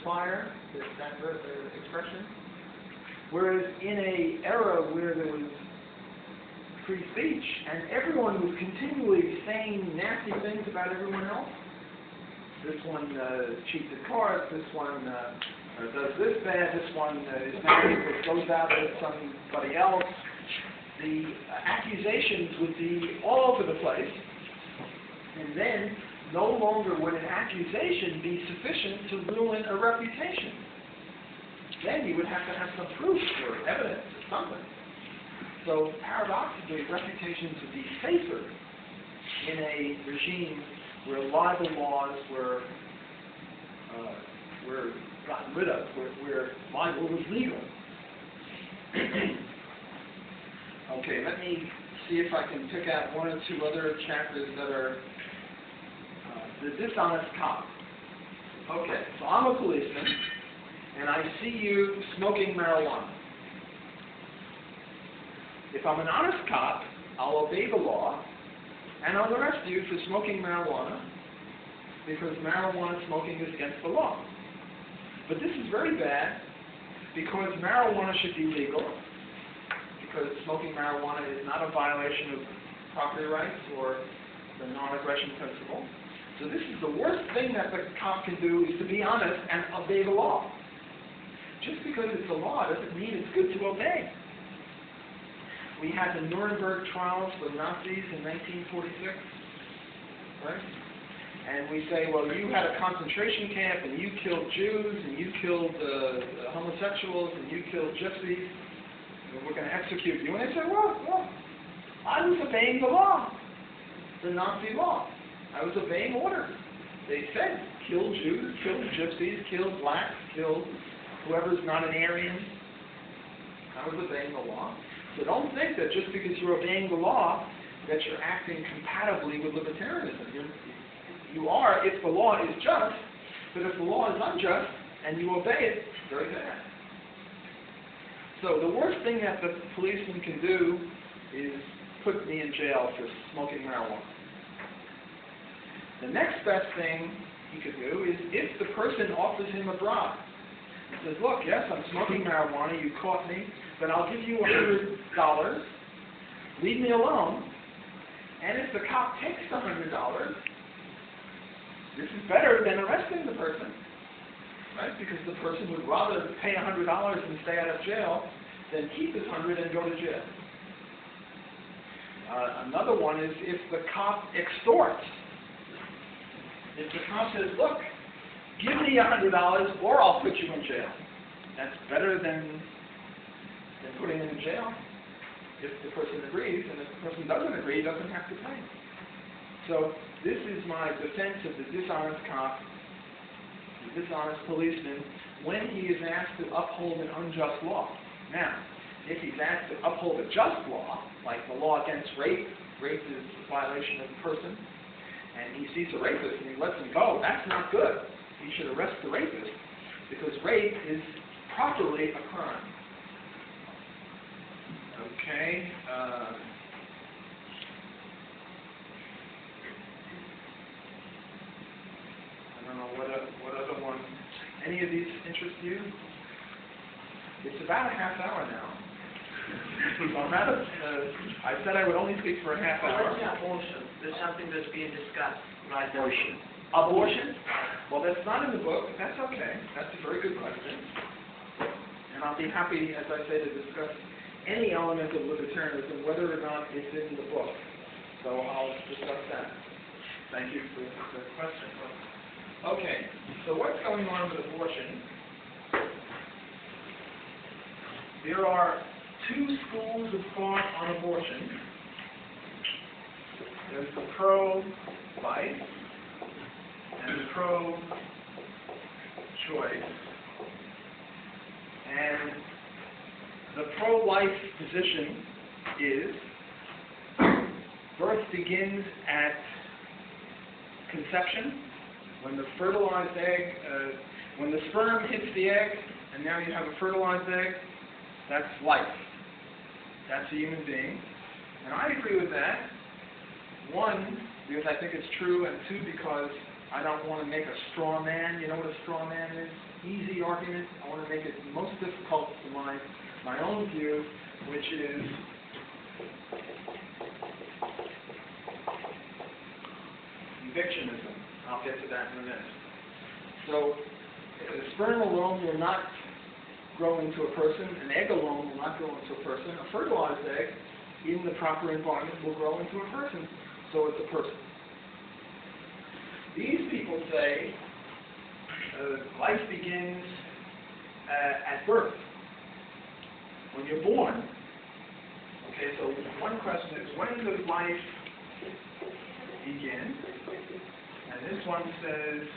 fire, that expression. Whereas in an era where there was free speech and everyone was continually saying nasty things about everyone else, this one cheats at cards, this one does this bad, this one is married but goes out with somebody else, the accusations would be all over the place, and then no longer would an accusation be sufficient to ruin a reputation. Then you would have to have some proof or evidence or something. So paradoxically, reputations would be safer in a regime where libel laws were gotten rid of, where libel was legal. Okay, let me see if I can pick out one or two other chapters that are the dishonest cop. Okay, so I'm a policeman, and I see you smoking marijuana. If I'm an honest cop, I'll obey the law, and I'll arrest you for smoking marijuana, because marijuana smoking is against the law. But this is very bad, because marijuana should be legal, because smoking marijuana is not a violation of property rights or the non-aggression principle. So this is the worst thing that the cop can do, is to be honest and obey the law. Just because it's a law doesn't mean it's good to obey. We had the Nuremberg trials for Nazis in 1946, right? And we say, well, you had a concentration camp, and you killed Jews, and you killed homosexuals, and you killed gypsies, and we're going to execute you. And they say, well, I was obeying the law, the Nazi law. I was obeying order. They said, kill Jews, kill gypsies, kill blacks, kill whoever's not an Aryan. I was obeying the law. So don't think that just because you're obeying the law that you're acting compatibly with libertarianism. You are if the law is just, but if the law is unjust and you obey it, it's very bad. So the worst thing that the policeman can do is put me in jail for smoking marijuana. The next best thing he could do is if the person offers him a bribe. He says, look, yes, I'm smoking marijuana, you caught me, but I'll give you $100, leave me alone, and if the cop takes the $100, this is better than arresting the person, right? Because the person would rather pay $100 and stay out of jail than keep his $100 and go to jail. Another one is if the cop extorts. If the cop says, look, give me $100 or I'll put you in jail. That's better than putting him in jail if the person agrees, and if the person doesn't agree, he doesn't have to pay. So this is my defense of the dishonest cop, the dishonest policeman, when he is asked to uphold an unjust law. Now, if he's asked to uphold a just law, like the law against rape, rape is a violation of the person, and he sees a rapist and he lets him go, that's not good. He should arrest the rapist, because rape is properly a crime. Okay. I don't know what other one. Any of these interest you? It's about a half hour now. So I'm out of, I said I would only speak for a half hour. What's abortion? There's something that's being discussed right now. Abortion? Well, that's not in the book. That's okay. That's a very good question. And I'll be happy, as I say, to discuss any element of libertarianism, whether or not it's in the book. So I'll discuss that. Thank you for the question. Okay, so what's going on with abortion? There are two schools of thought on abortion. There's the pro-life and the pro-choice. And the pro-life position is birth begins at conception, when the fertilized egg, when the sperm hits the egg, and now you have a fertilized egg, that's life. That's a human being. And I agree with that. One, because I think it's true, and two, because I don't want to make a straw man. You know what a straw man is? Easy argument. I want to make it most difficult to my own view, which is evictionism. I'll get to that in a minute. So, sperm alone will not grow into a person. An egg alone will not grow into a person. A fertilized egg, in the proper environment, will grow into a person. So it's a person. These people say life begins at birth, when you're born. Okay, so one question is, when does life begin? And this one says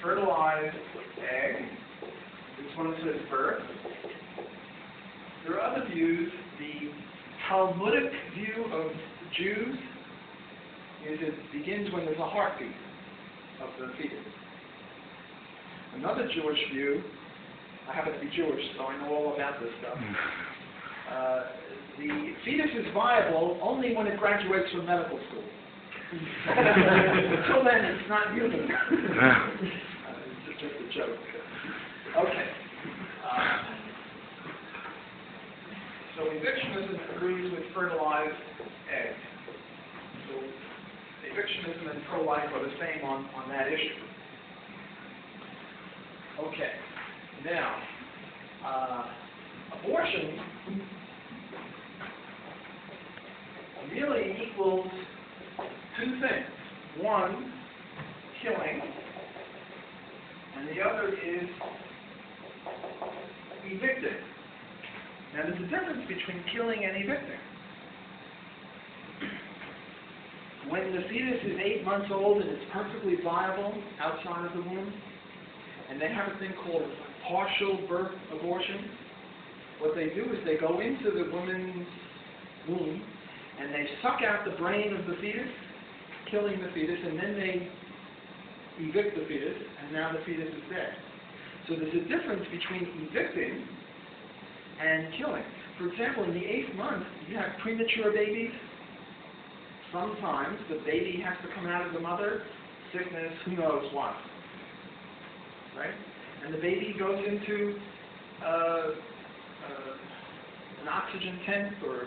fertilized egg. This one says birth. There are other views. The Talmudic view of Jews is it begins when there's a heartbeat of the fetus. Another Jewish view, I happen to be Jewish, so I know all about this stuff. The fetus is viable only when it graduates from medical school. Until then, it's not human. It's just a joke. Okay. So evictionism agrees with fertilized eggs. So evictionism and pro-life are the same on that issue. Okay. Now, abortion really equals two things. One, killing, and the other is evicting. Now, there's a difference between killing and evicting. When the fetus is 8 months old and it's perfectly viable outside of the womb, and they have a thing called partial birth abortion, what they do is they go into the woman's womb and they suck out the brain of the fetus, killing the fetus, and then they evict the fetus, and now the fetus is dead. So there's a difference between evicting and killing. For example, in the 8th month, you have premature babies. Sometimes the baby has to come out of the mother, sickness, who knows what. Right? And the baby goes into an oxygen tent or a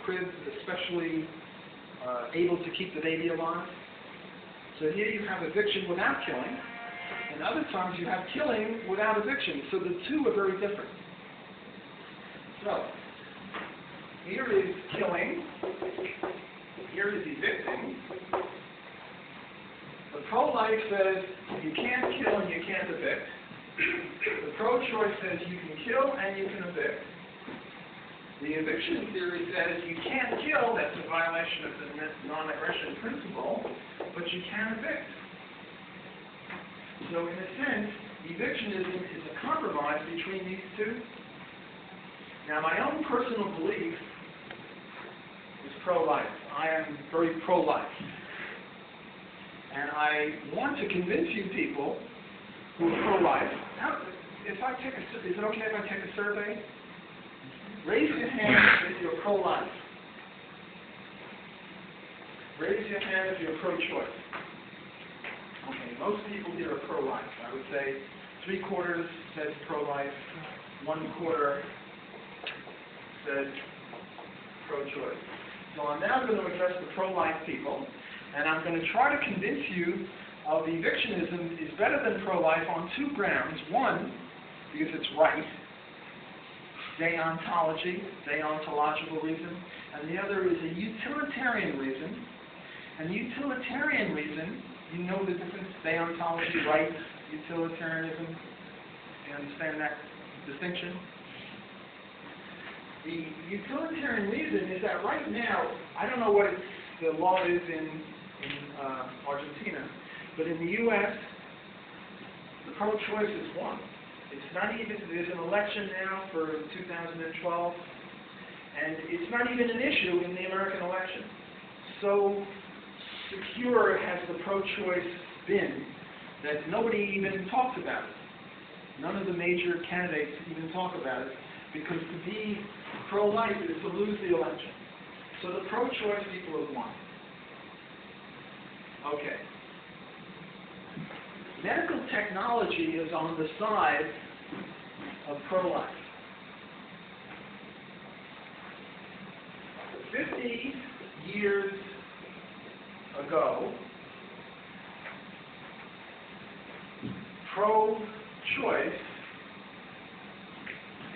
crib especially able to keep the baby alive. So here you have eviction without killing, and other times you have killing without eviction. So the two are very different. So, here is killing, here is evicting. The pro-life says you can't kill and you can't evict. The pro-choice says you can kill and you can evict. The eviction theory says you can't kill, that's a violation of the non-aggression principle, but you can evict. So in a sense, evictionism is a compromise between these two. Now, my own personal belief is pro-life. I am very pro-life. And I want to convince you people who are pro-life. Now, is it okay if I take a survey? Raise your hand if you're pro-life. Raise your hand if you're pro-choice. Okay, most people here are pro-life. I would say 3/4 said pro-life, 1/4 said pro-choice. So I'm now going to address the pro-life people, and I'm going to try to convince you of evictionism is better than pro-life on two grounds. One, because it's right, deontological reason, and the other is a utilitarian reason. And the utilitarian reason, you know the difference, deontology, right, utilitarianism, you understand that distinction? The utilitarian reason is that right now, I don't know what the law is in Argentina, but in the U.S., the pro-choice is won. It's not even, there's an election now for 2012, and it's not even an issue in the American election. So secure has the pro-choice been that nobody even talks about it. None of the major candidates even talk about it, because to be pro-life is to lose the election. So the pro-choice people have won. Okay. medical technology is on the side of pro-life. 50 years ago, pro-choice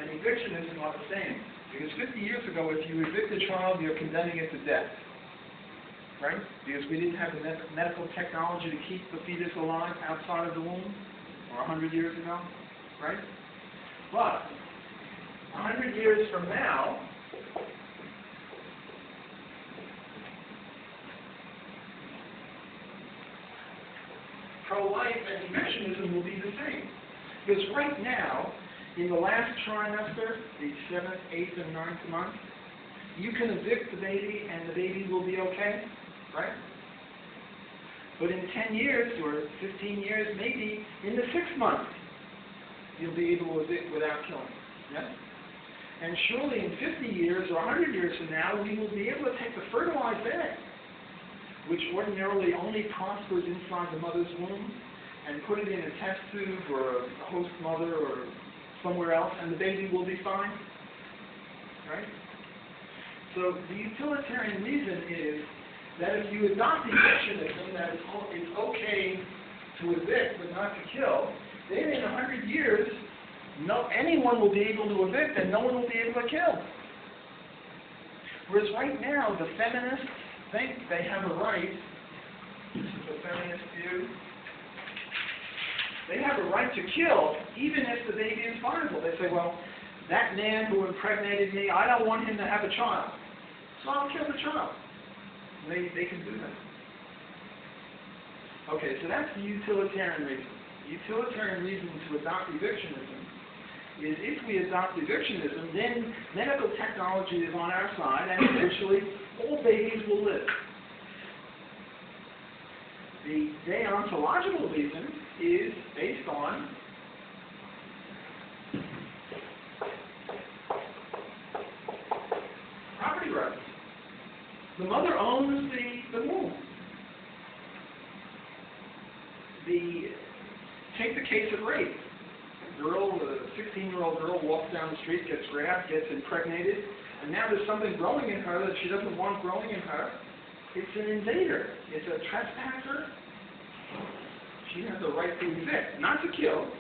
and evictionism are the same. Because 50 years ago, if you evict a child, you're condemning it to death. Right? Because we didn't have the medical technology to keep the fetus alive outside of the womb, or 100 years ago. Right? But 100 years from now, pro-life and evictionism will be the same. Because right now, in the last trimester, the 7th, 8th, and 9th month, you can evict the baby and the baby will be okay, right? But in 10 years or 15 years, maybe in the 6th month, you'll be able to evict without killing. Yeah? And surely in 50 years or 100 years from now, we will be able to take the fertilized egg, which ordinarily only prospers inside the mother's womb, and put it in a test tube or a host mother or somewhere else, and the baby will be fine. Right? So the utilitarian reason is that if you adopt evictionism, that it's okay to evict but not to kill, then in 100 years, anyone will be able to evict and no one will be able to kill. Whereas right now, the feminists think they have a right, this is a feminist view, they have a right to kill even if the baby is viable. They say, well, that man who impregnated me, I don't want him to have a child, so I'll kill the child. And they can do that. Okay, so that's the utilitarian reason. The utilitarian reason to adopt evictionism is if we adopt evictionism, then medical technology is on our side, and eventually all babies will live. The deontological reason is based on property rights. The mother owns the womb. Take the case of rape. A 16-year-old girl walks down the street, gets grabbed, gets impregnated, and now there's something growing in her that she doesn't want growing in her. It's an invader. It's a trespasser. She has the right to evict, not to kill,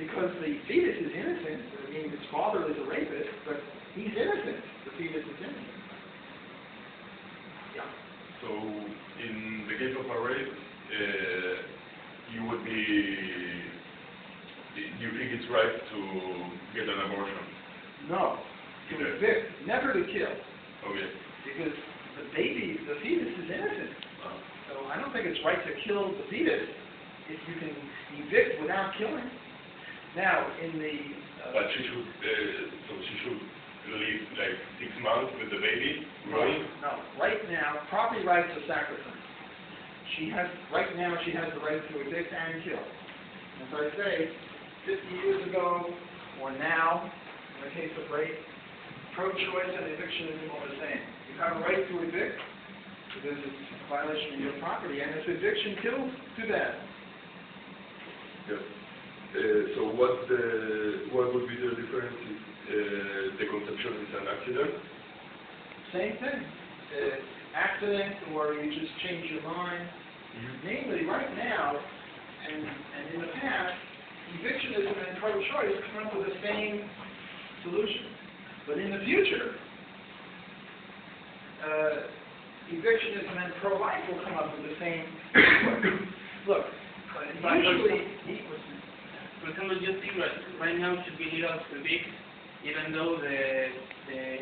because the fetus is innocent. I mean, his father is a rapist, but he's innocent. The fetus is innocent. Yeah. So, in the case of a rape, you think it's right to get an abortion? No, to evict, never to kill. Okay. Because the fetus is innocent. So I don't think it's right to kill the fetus if you can evict without killing. Now, in the... but she should live like 6 months with the baby growing? No. Right now, property rights are sacrosanct. Right now, she has the right to evict and kill. As I say, 50 years ago, or now, in the case of rape, pro-choice and evictionism are the same. You have a right to evict, because it's a violation of your property, and if eviction kills, too bad. Yes. So what would be the difference if the conception is an accident? Same thing. Accident, or you just change your mind. Namely, right now, and in the past, evictionism and pro-choice come up with the same solution. But in the future, evictionism and pro-life will come up with the same solution. Look, usually... For example, you think right now it should be legal to evict, even though the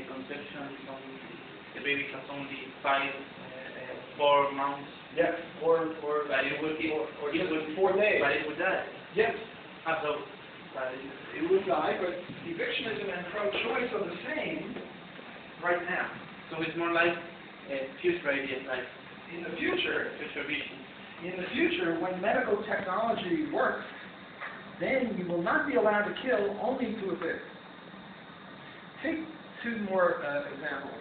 conception the baby has only 4 months. Yes, or But it would be, or even 4 days. But it would die. Yes, So, it would die, but evictionism and pro-choice are the same right now. so it's more like future ideas, like In the future, future vision. in the future, when medical technology works, then you will not be allowed to kill, only to evict. Take 2 more examples.